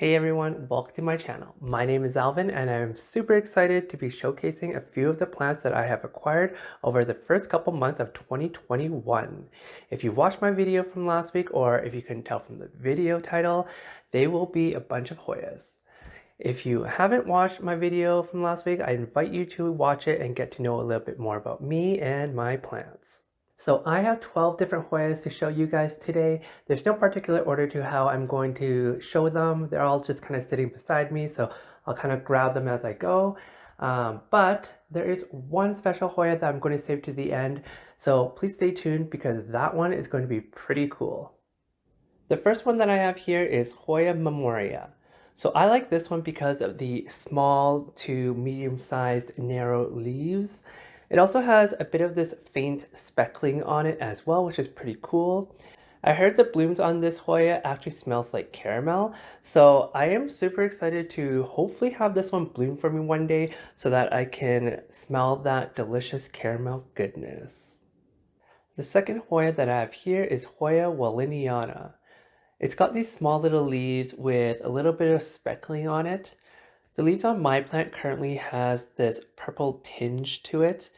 Hey everyone, welcome to my channel. My name is Alvin and I'm super excited to be showcasing a few of the plants that I have acquired over the first couple months of 2021. If you watched my video from last week, or if you can tell from the video title, they will be a bunch of Hoyas. If you haven't watched my video from last week, I invite you to watch it and get to know a little bit more about me and my plants. So I have 12 different Hoyas to show you guys today. There's no particular order to how I'm going to show them. They're all just kind of sitting beside me, so I'll kind of grab them as I go. But there is one special Hoya that I'm going to save to the end, so please stay tuned because that one is going to be pretty cool. The first one that I have here is Hoya Memoria. So I like this one because of the small to medium-sized narrow leaves. It also has a bit of this faint speckling on it as well, which is pretty cool. I heard the blooms on this Hoya actually smells like caramel, so I am super excited to hopefully have this one bloom for me one day so that I can smell that delicious caramel goodness. The second Hoya that I have here is Hoya Walliniana. It's got these small little leaves with a little bit of speckling on it. The leaves on my plant currently has this purple tinge to it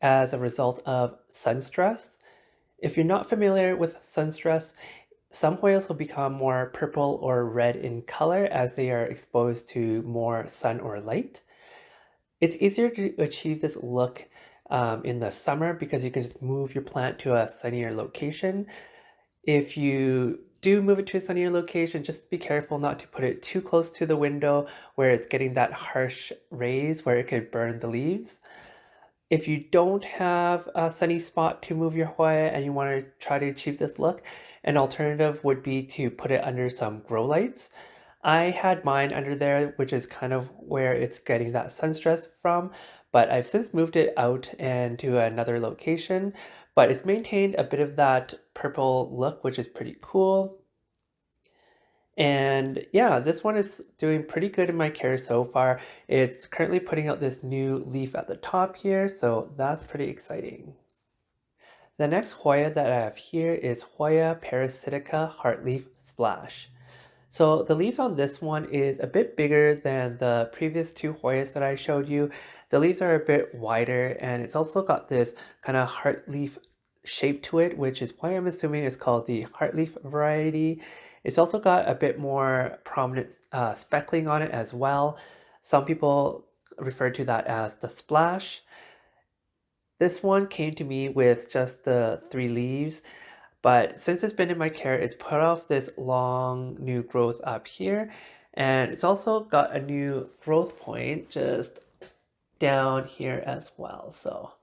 as a result of sun stress. If you're not familiar with sun stress, some Hoyas will become more purple or red in color as they are exposed to more sun or light. It's easier to achieve this look in the summer because you can just move your plant to a sunnier location. If you do move it to a sunnier location, just be careful not to put it too close to the window where it's getting that harsh rays where it could burn the leaves. If you don't have a sunny spot to move your Hoya and you want to try to achieve this look, an alternative would be to put it under some grow lights. I had mine under there, which is kind of where it's getting that sun stress from, but I've since moved it out and to another location, but it's maintained a bit of that purple look, which is pretty cool. And yeah, this one is doing pretty good in my care so far. It's currently putting out this new leaf at the top here, so that's pretty exciting. The next Hoya that I have here is Hoya Parasitica Heartleaf Splash. So the leaves on this one is a bit bigger than the previous two Hoyas that I showed you. The leaves are a bit wider and it's also got this kind of heartleaf shape to it, which is why I'm assuming it's called the heartleaf variety. It's also got a bit more prominent speckling on it as well. Some people refer to that as the splash. This one came to me with just the 3 leaves, but since it's been in my care, it's put off this long new growth up here, and it's also got a new growth point just down here as well. So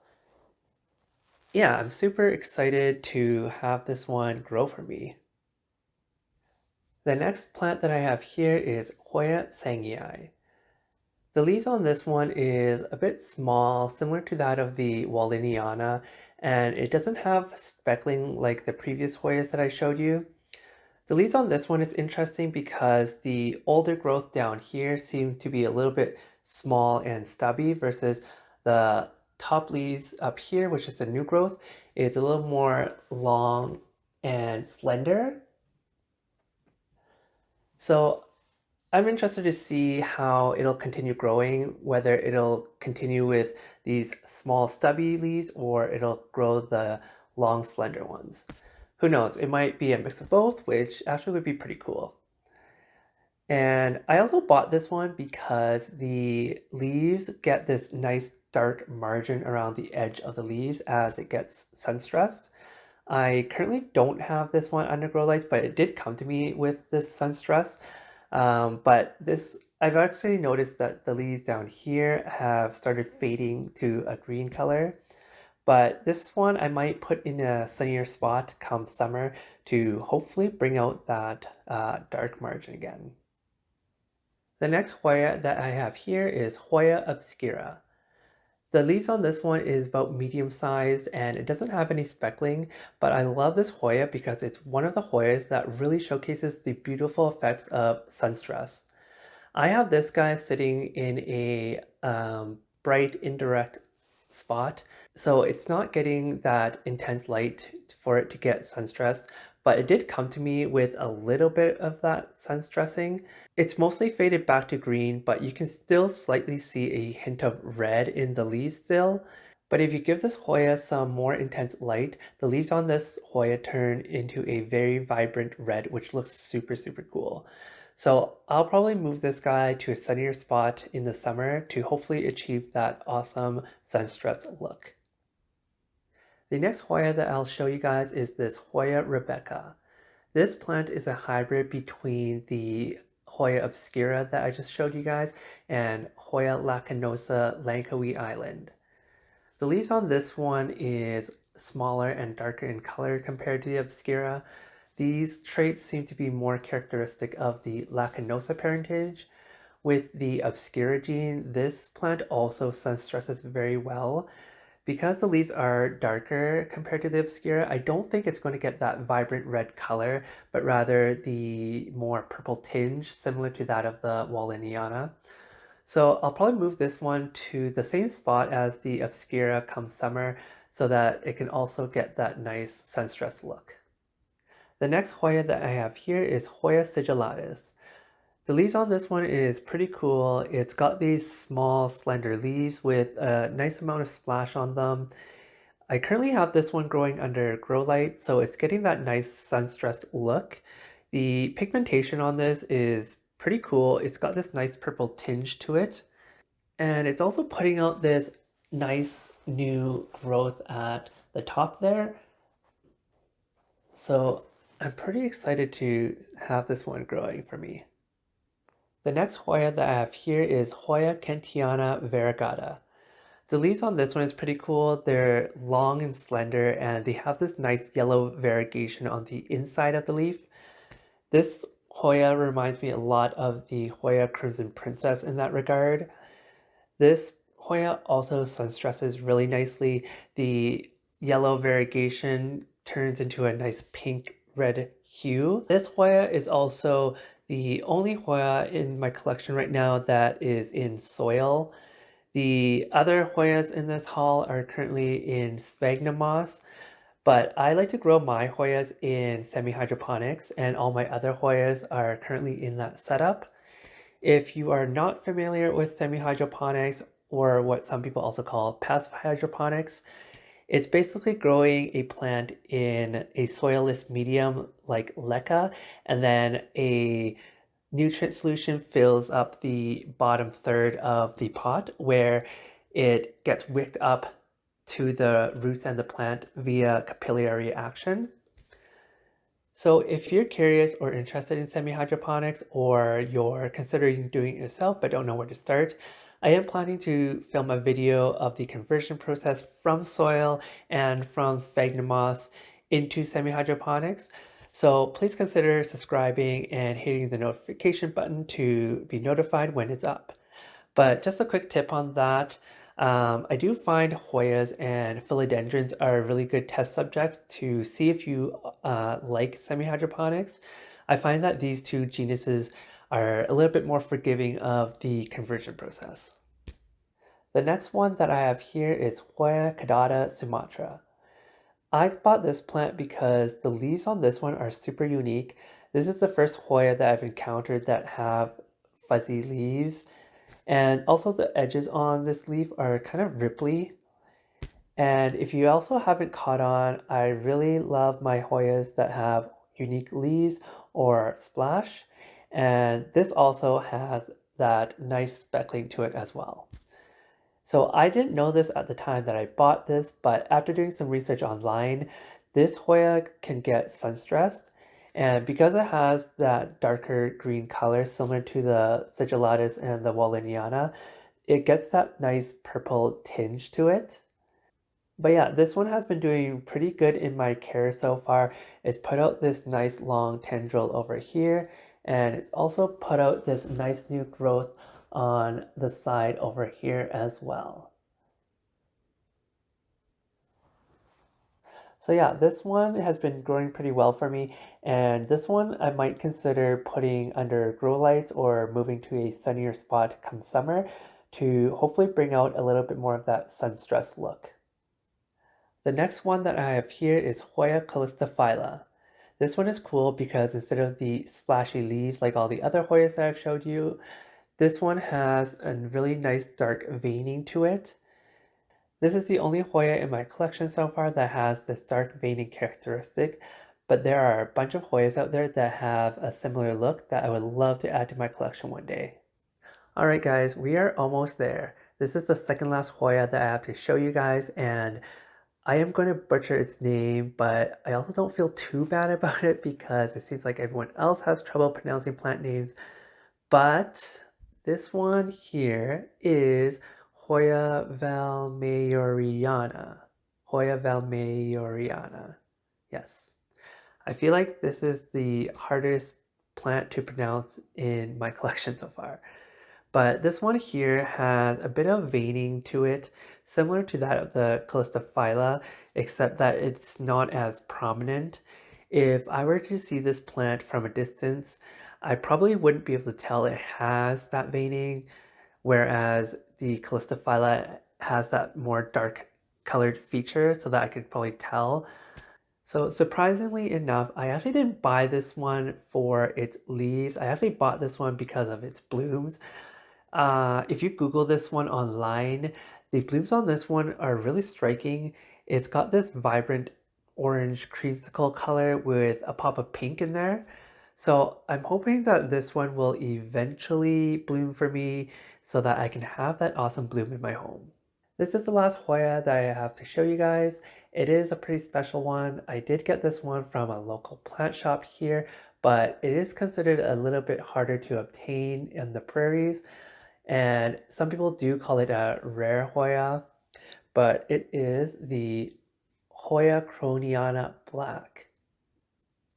yeah, I'm super excited to have this one grow for me. The next plant that I have here is Hoya Sangii. The leaves on this one is a bit small, similar to that of the Walliniana, and it doesn't have speckling like the previous Hoyas that I showed you. The leaves on this one is interesting because the older growth down here seems to be a little bit small and stubby versus the top leaves up here, which is the new growth, is a little more long and slender. So I'm interested to see how it'll continue growing, whether it'll continue with these small stubby leaves or it'll grow the long slender ones. Who knows, it might be a mix of both, which actually would be pretty cool. And I also bought this one because the leaves get this nice dark margin around the edge of the leaves as it gets sun stressed. I currently don't have this one under grow lights, but it did come to me with this sun stress. But this, I've actually noticed that the leaves down here have started fading to a green color. But this one I might put in a sunnier spot come summer to hopefully bring out that dark margin again. The next Hoya that I have here is Hoya Obscura. The leaves on this one is about medium sized and it doesn't have any speckling, but I love this Hoya because it's one of the Hoyas that really showcases the beautiful effects of sun stress. I have this guy sitting in a bright indirect spot, so it's not getting that intense light for it to get sun stressed, but it did come to me with a little bit of that sun stressing. It's mostly faded back to green, but you can still slightly see a hint of red in the leaves still. But if you give this Hoya some more intense light, the leaves on this Hoya turn into a very vibrant red, which looks super, super cool. So I'll probably move this guy to a sunnier spot in the summer to hopefully achieve that awesome sun stress look. The next Hoya that I'll show you guys is this Hoya Rebecca. This plant is a hybrid between the Hoya Obscura that I just showed you guys and Hoya lacanosa Langkawi Island. The leaves on this one is smaller and darker in color compared to the Obscura. These traits seem to be more characteristic of the lacanosa parentage. With the Obscura gene, this plant also sun stresses very well. Because the leaves are darker compared to the Obscura, I don't think it's going to get that vibrant red color, but rather the more purple tinge similar to that of the Walliniana. So I'll probably move this one to the same spot as the Obscura come summer so that it can also get that nice sun stress look. The next Hoya that I have here is Hoya Sigillatis. The leaves on this one is pretty cool. It's got these small slender leaves with a nice amount of splash on them. I currently have this one growing under grow light, so it's getting that nice sun stressed look. The pigmentation on this is pretty cool. It's got this nice purple tinge to it. And it's also putting out this nice new growth at the top there. So I'm pretty excited to have this one growing for me. The next Hoya that I have here is Hoya Kentiana Variegata. The leaves on this one is pretty cool. They're long and slender and they have this nice yellow variegation on the inside of the leaf. This Hoya reminds me a lot of the Hoya Crimson Princess in that regard. This Hoya also sun stresses really nicely. The yellow variegation turns into a nice pink red hue. This Hoya is also the only Hoya in my collection right now that is in soil. The other Hoyas in this haul are currently in sphagnum moss, but I like to grow my Hoyas in semi-hydroponics and all my other Hoyas are currently in that setup. If you are not familiar with semi-hydroponics, or what some people also call passive hydroponics, it's basically growing a plant in a soilless medium like leca, and then a nutrient solution fills up the bottom third of the pot where it gets wicked up to the roots and the plant via capillary action. So if you're curious or interested in semi-hydroponics or you're considering doing it yourself but don't know where to start, I am planning to film a video of the conversion process from soil and from sphagnum moss into semi-hydroponics. So please consider subscribing and hitting the notification button to be notified when it's up. But just a quick tip on that. I do find Hoyas and philodendrons are really good test subjects to see if you like semi-hydroponics. I find that these two genuses are a little bit more forgiving of the conversion process. The next one that I have here is Hoya Caudata Sumatra. I bought this plant because the leaves on this one are super unique. This is the first Hoya that I've encountered that have fuzzy leaves. And also the edges on this leaf are kind of ripply. And if you also haven't caught on, I really love my Hoyas that have unique leaves or splash. And this also has that nice speckling to it as well. So I didn't know this at the time that I bought this, but after doing some research online, this Hoya can get sun stressed. And because it has that darker green color similar to the Sigillatis and the Walliniana, it gets that nice purple tinge to it. But yeah, this one has been doing pretty good in my care so far. It's put out this nice long tendril over here, and it's also put out this nice new growth on the side over here as well. So yeah, this one has been growing pretty well for me, and this one I might consider putting under grow lights or moving to a sunnier spot come summer to hopefully bring out a little bit more of that sun stress look. The next one that I have here is Hoya Callistophylla. This one is cool because instead of the splashy leaves like all the other Hoyas that I've showed you, this one has a really nice dark veining to it. This is the only Hoya in my collection so far that has this dark veining characteristic, but there are a bunch of Hoyas out there that have a similar look that I would love to add to my collection one day. Alright guys, we are almost there. This is the second last Hoya that I have to show you guys, and I am going to butcher its name, but I also don't feel too bad about it because it seems like everyone else has trouble pronouncing plant names. But this one here is Hoya Valmayoriana. Hoya Valmayoriana. Yes. I feel like this is the hardest plant to pronounce in my collection so far. But this one here has a bit of veining to it, similar to that of the Callistophylla, except that it's not as prominent. If I were to see this plant from a distance, I probably wouldn't be able to tell it has that veining, whereas the Callistophylla has that more dark colored feature so that I could probably tell. So surprisingly enough, I actually didn't buy this one for its leaves. I actually bought this one because of its blooms. If you Google this one online, the blooms on this one are really striking. It's got this vibrant orange creamsicle color with a pop of pink in there. So I'm hoping that this one will eventually bloom for me so that I can have that awesome bloom in my home. This is the last Hoya that I have to show you guys. It is a pretty special one. I did get this one from a local plant shop here, but it is considered a little bit harder to obtain in the prairies. And some people do call it a rare Hoya, but it is the Hoya Krohniana Black.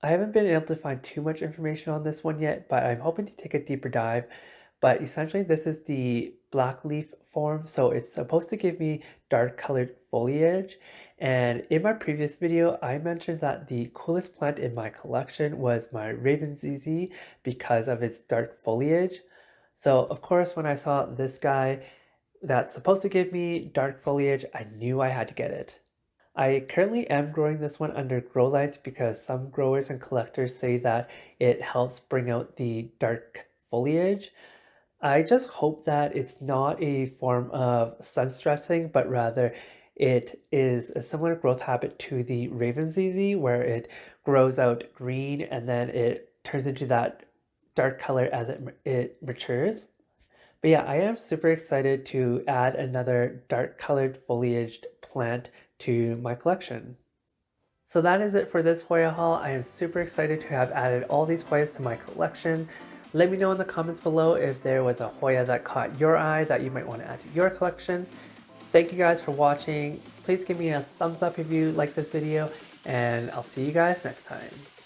I haven't been able to find too much information on this one yet, but I'm hoping to take a deeper dive. But essentially, this is the black leaf form, so it's supposed to give me dark colored foliage. And in my previous video, I mentioned that the coolest plant in my collection was my Raven ZZ because of its dark foliage. So, of course, when I saw this guy that's supposed to give me dark foliage, I knew I had to get it. I currently am growing this one under grow lights because some growers and collectors say that it helps bring out the dark foliage. I just hope that it's not a form of sun stressing, but rather it is a similar growth habit to the Raven ZZ where it grows out green and then it turns into that dark color as it matures. But yeah, I am super excited to add another dark colored foliaged plant to my collection. So that is it for this Hoya haul. I am super excited to have added all these Hoyas to my collection. Let me know in the comments below if there was a Hoya that caught your eye that you might want to add to your collection. Thank you guys for watching. Please give me a thumbs up if you like this video, and I'll see you guys next time.